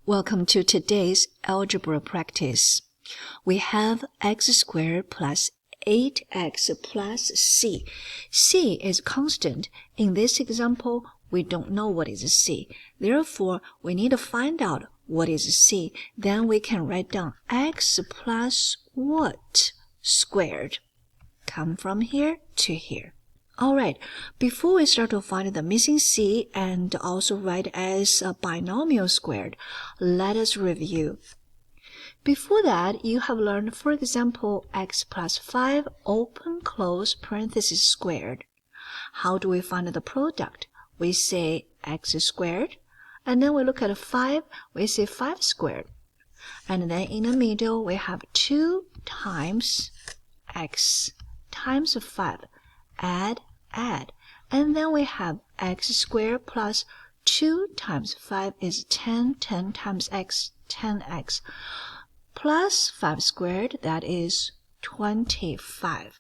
Welcome to today's algebra practice. We have x squared plus 8x plus c. C is constant. In this example, we don't know what is c. Therefore, we need to find out what is c. Then we can write down x plus what squared. Come from here to here. Alright, before we start to find the missing c and also write as a binomial squared, let us review. Before that, you have learned, for example, x plus 5 open close parenthesis squared. How do we find the product? We say x squared, and then we look at 5, we say 5 squared. And then in the middle, we have 2 times x times 5. Add, and then we have x squared plus 2 times 5 is 10, 10 times x, 10x, plus 5 squared, that is 25.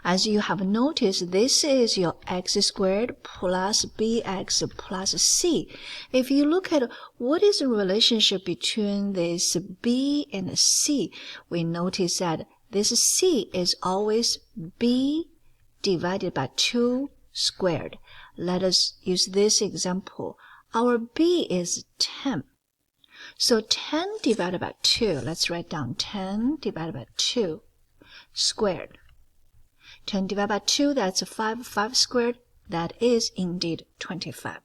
As you have noticed, this is your x squared plus bx plus c. If you look at what is the relationship between this b and c, we notice that this c is always b divided by 2 squared. Let us use this example. Our b is 10. So 10 divided by 2, let's write down 10 divided by 2 squared. 10 divided by 2, that's 5, 5 squared, that is indeed 25.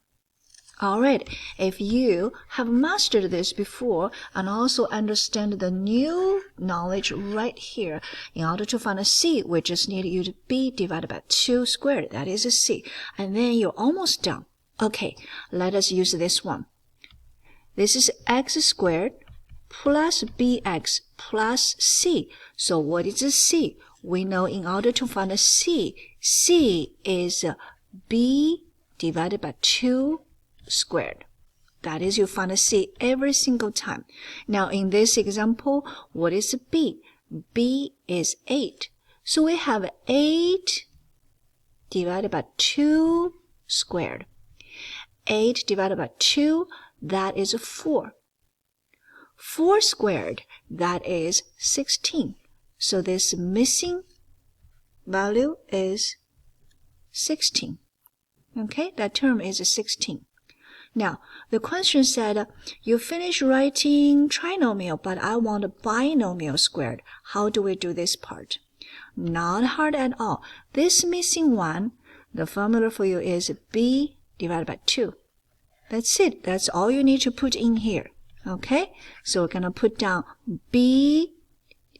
Alright, if you have mastered this before and also understand the new knowledge right here, in order to find a c, we just need you to b divided by 2 squared, that is a c, and then you're almost done. Okay, let us use this one. This is x squared plus bx plus c. So what is a c? We know in order to find a c, c is b divided by 2 squared. That is, you find a c every single time. Now in this example, what is b? b is 8. So we have 8 divided by 2 squared. 8 divided by 2, that is 4. 4 squared, that is 16. So this missing value is 16. Okay, that term is 16. Now, the question said, you finish writing trinomial, but I want a binomial squared. How do we do this part? Not hard at all. This missing one, the formula for you is b divided by 2. That's it. That's all you need to put in here. Okay? So we're going to put down b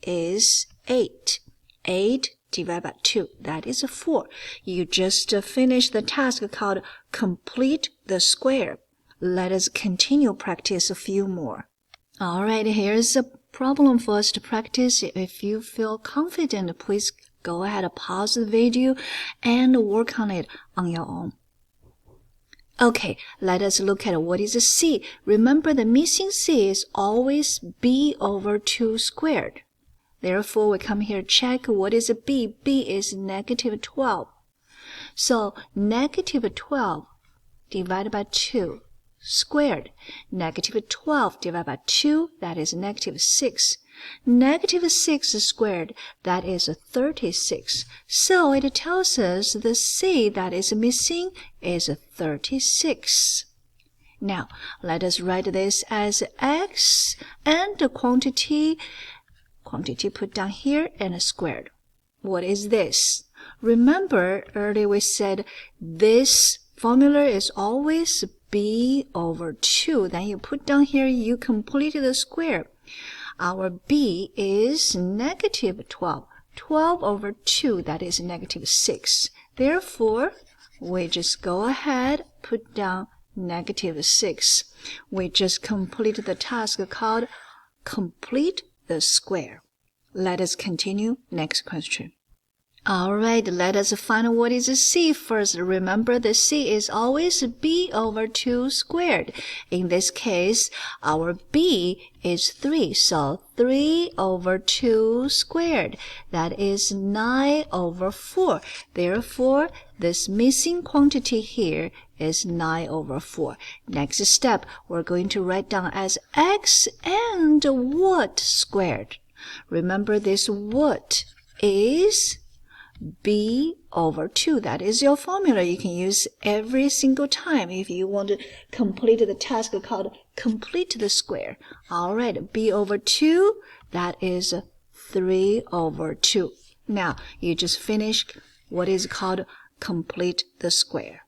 is 8. 8 divided by 2. That is 4. You just finished the task called complete the square. Let us continue practice a few more. Alright, here's a problem for us to practice. If you feel confident, please go ahead and pause the video and work on it on your own. Okay, let us look at what is a c. Remember, the missing c is always b over 2 squared. Therefore, we come here, check what is a b. b is negative 12. So, negative 12 divided by 2 squared. Negative 12 divided by 2, that is negative 6. Negative 6 squared, that is 36. So it tells us the c that is missing is 36. Now, let us write this as x and the quantity put down here and squared. What is this? Remember, earlier we said this formula is always b over 2. Then you put down here, you complete the square. Our b is negative 12. 12 over 2, that is negative 6. Therefore, we just go ahead, put down negative 6. We just complete the task called complete the square. Let us continue. Next question. Alright, let us find what is c first. Remember, the c is always b over 2 squared. In this case, our b is 3, so 3 over 2 squared. That is 9 over 4. Therefore, this missing quantity here is 9 over 4. Next step, we're going to write down as x and what squared. Remember this what is b over 2. That is your formula you can use every single time if you want to complete the task called complete the square. All right, b over 2, that is 3 over 2. Now, you just finished what is called complete the square.